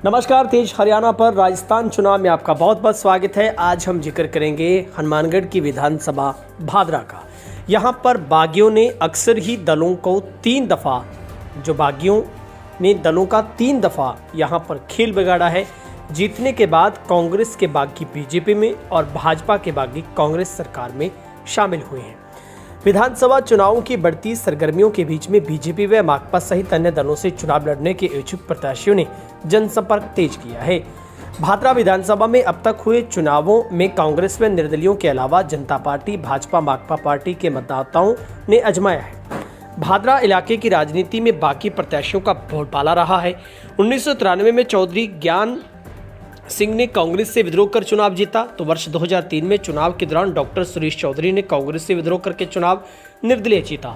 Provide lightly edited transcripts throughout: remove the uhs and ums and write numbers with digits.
नमस्कार। तेज हरियाणा पर राजस्थान चुनाव में आपका बहुत बहुत स्वागत है। आज हम जिक्र करेंगे हनुमानगढ़ की विधानसभा भादरा का। यहाँ पर बागियों ने अक्सर ही दलों को तीन दफ़ा यहाँ पर खेल बिगाड़ा है। जीतने के बाद कांग्रेस के बागी बीजेपी में और भाजपा के बागी कांग्रेस सरकार में शामिल हुए हैं। विधानसभा चुनावों की बढ़ती सरगर्मियों के बीच में बीजेपी व माकपा सहित अन्य दलों से चुनाव लड़ने के इच्छुक प्रत्याशियों ने जनसंपर्क तेज किया है। भादरा विधानसभा में अब तक हुए चुनावों में कांग्रेस व निर्दलीयों के अलावा जनता पार्टी, भाजपा, माकपा पार्टी के मतदाताओं ने आजमाया है। भादरा इलाके की राजनीति में बाकी प्रत्याशियों का बोलबाला रहा है। 1993 में चौधरी ज्ञान सिंह ने कांग्रेस से विद्रोह कर चुनाव जीता, तो वर्ष 2003 में चुनाव के दौरान डॉक्टर सुरेश चौधरी ने कांग्रेस से विद्रोह करके चुनाव निर्दलीय जीता।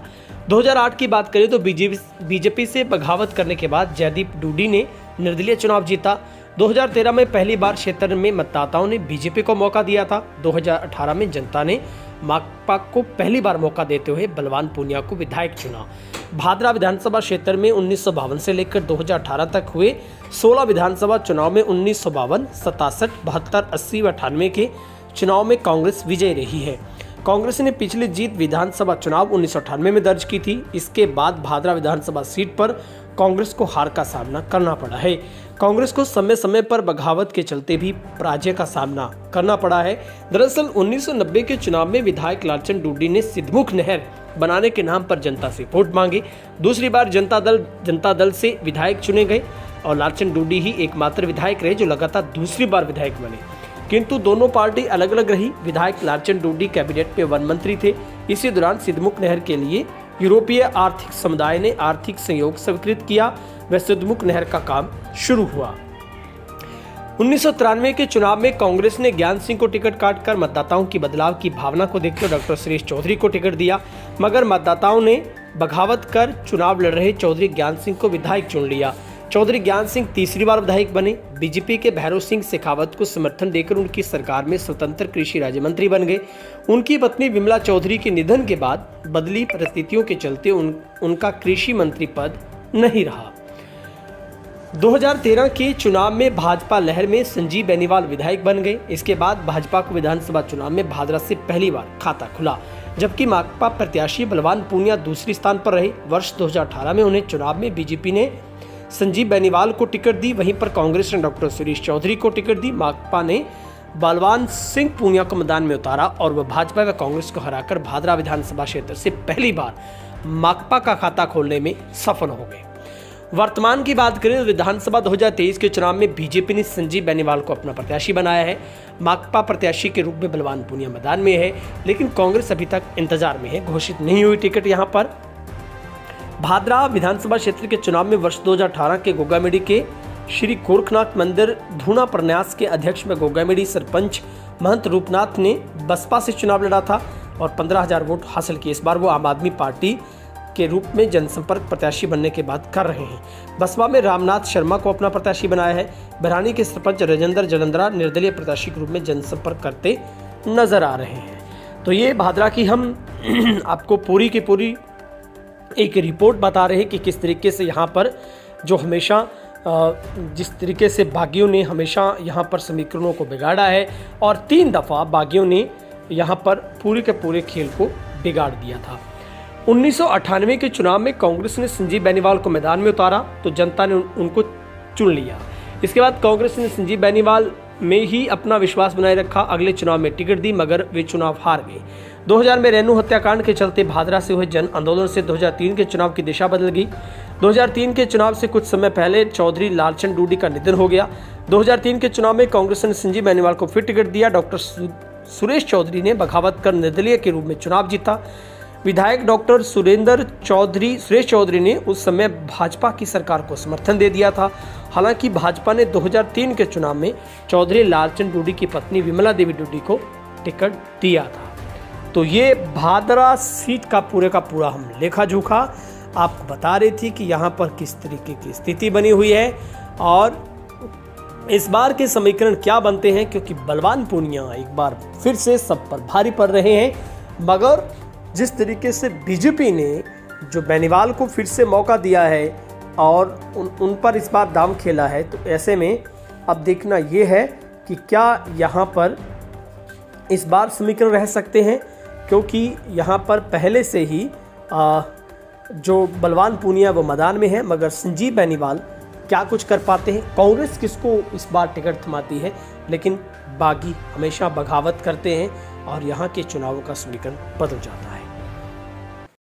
2008 की बात करें तो बीजेपी से बगावत करने के बाद जयदीप डूडी ने निर्दलीय चुनाव जीता। 2013 में पहली बार क्षेत्र में मतदाताओं ने बीजेपी को मौका दिया था। 2018 में जनता ने माकपा को पहली बार मौका देते हुए बलवान पूनिया को विधायक चुना। भादरा विधानसभा क्षेत्र में 1952 से लेकर 2018 तक हुए 16 विधानसभा चुनाव में 1952, 67, 72, 80 व 98 के चुनाव में कांग्रेस विजयी रही है। कांग्रेस ने पिछली जीत विधानसभा चुनाव 1998 में दर्ज की थी। इसके बाद भादरा विधानसभा सीट पर कांग्रेस को हार का सामना करना पड़ा है। कांग्रेस को समय समय पर बगावत के चलते भी पराजय का सामना करना पड़ा है। दरअसल 1990 के चुनाव में विधायक लालचंद डूडी ने सिद्धमुख नहर बनाने के नाम पर जनता से वोट मांगे। दूसरी बार जनता दल से विधायक चुने गए और लालचंद डूडी ही एकमात्र विधायक रहे जो लगातार दूसरी बार विधायक बने, किंतु दोनों पार्टी अलग अलग रही। विधायक लालचंद डूडी कैबिनेट में वन मंत्री थे। इसी दौरान सिद्धमुख नहर के लिए यूरोपीय आर्थिक समुदाय ने आर्थिक सहयोग स्वीकृत किया व सिद्धमुख नहर का काम शुरू हुआ। 1993 के चुनाव में कांग्रेस ने ज्ञान सिंह को टिकट काटकर मतदाताओं की बदलाव की भावना को देखकर डॉक्टर सुरेश चौधरी को टिकट दिया, मगर मतदाताओं ने बगावत कर चुनाव लड़ रहे चौधरी ज्ञान सिंह को विधायक चुन लिया। चौधरी ज्ञान सिंह तीसरी बार विधायक बने। बीजेपी के भैरव सिंह शेखावत को समर्थन देकर उनकी सरकार में स्वतंत्र कृषि राज्य मंत्री बन गए। उनकी पत्नी विमला चौधरी के निधन के बाद बदली परिस्थितियों के चलते उनका कृषि मंत्री पद नहीं रहा। 2013 के चुनाव में भाजपा लहर में संजीव बेनीवाल विधायक बन गए। इसके बाद भाजपा को विधानसभा चुनाव में भादरा से पहली बार खाता खुला, जबकि माकपा प्रत्याशी बलवान पूनिया दूसरे स्थान पर रहे। वर्ष 2018 में उन्हें चुनाव में बीजेपी ने संजीव बेनीवाल को टिकट दी, वहीं पर कांग्रेस ने डॉक्टर सुरेश चौधरी को टिकट दी। माकपा ने बलवान सिंह पूनिया को मैदान में उतारा और वह भाजपा व कांग्रेस को हराकर भादरा विधानसभा क्षेत्र से पहली बार माकपा का खाता खोलने में सफल हो गए। वर्तमान की बात करें तो विधानसभा 2023 के चुनाव में बीजेपी ने संजीव बेनीवाल को अपना प्रत्याशी बनाया है। माकपा प्रत्याशी के रूप में बलवान पूनिया मैदान में है, लेकिन कांग्रेस अभी तक इंतजार में है, घोषित नहीं हुई टिकट। यहाँ पर भादरा विधानसभा क्षेत्र के चुनाव में वर्ष 2018 के गोगामेडी के श्री गोरखनाथ मंदिर धूना प्रन्यास के अध्यक्ष में गोगामेडी सरपंच महंत रूपनाथ ने बसपा से चुनाव लड़ा था और 15,000 वोट हासिल किए। इस बार वो आम आदमी पार्टी के रूप में जनसंपर्क प्रत्याशी बनने के बाद कर रहे हैं। बसपा में रामनाथ शर्मा को अपना प्रत्याशी बनाया है। बरहानी के सरपंच राजेंद्र जलंधरा निर्दलीय प्रत्याशी के रूप में जनसंपर्क करते नजर आ रहे हैं। तो ये भादरा की हम आपको पूरी की पूरी एक रिपोर्ट बता रहे हैं कि किस तरीके से यहाँ पर जो हमेशा जिस तरीके से बागियों ने हमेशा यहाँ पर समीकरणों को बिगाड़ा है और 3 दफ़ा बागियों ने यहाँ पर पूरे के पूरे खेल को बिगाड़ दिया था। 1998 के चुनाव में कांग्रेस ने संजीव बेनीवाल को मैदान में उतारा तो जनता ने उनको चुन लिया। इसके बाद कांग्रेस ने संजीव बेनीवाल में ही अपना विश्वास बनाए रखा। अगले चुनाव में टिकट दी, मगर वे चुनाव हार गए। 2000 में रेणु हत्याकांड के चलते भादरा से हुए जन आंदोलन से 2003 के चुनाव की दिशा बदल गई। 2003 के चुनाव से कुछ समय पहले चौधरी लालचंद डूडी का निधन हो गया। 2003 के चुनाव में कांग्रेस ने संजीव बेनीवाल को फिर टिकट दिया। डॉक्टर सुरेश चौधरी ने बगावत कर निर्दलीय के रूप में चुनाव जीता। विधायक डॉक्टर सुरेश चौधरी ने उस समय भाजपा की सरकार को समर्थन दे दिया था। हालांकि भाजपा ने 2003 के चुनाव में चौधरी लालचंद डूडी की पत्नी विमला देवी डूडी को टिकट दिया था। तो ये भादरा सीट का पूरा हम लेखा जोखा आपको बता रही थी कि यहाँ पर किस तरीके की स्थिति बनी हुई है और इस बार के समीकरण क्या बनते हैं, क्योंकि बलवान पूनिया एक बार फिर से सब पर भारी पड़ रहे हैं। मगर जिस तरीके से बीजेपी ने जो बेनीवाल को फिर से मौका दिया है और उन पर इस बार दाम खेला है। तो ऐसे में अब देखना ये है कि क्या यहाँ पर इस बार समीकरण रह सकते हैं, क्योंकि यहाँ पर पहले से ही जो बलवान पूनिया वो मैदान में है, मगर संजीव बेनीवाल क्या कुछ कर पाते हैं। कांग्रेस किसको इस बार टिकट थमाती है, लेकिन बागी हमेशा बगावत करते हैं और यहाँ के चुनावों का समीकरण बदल जाता है।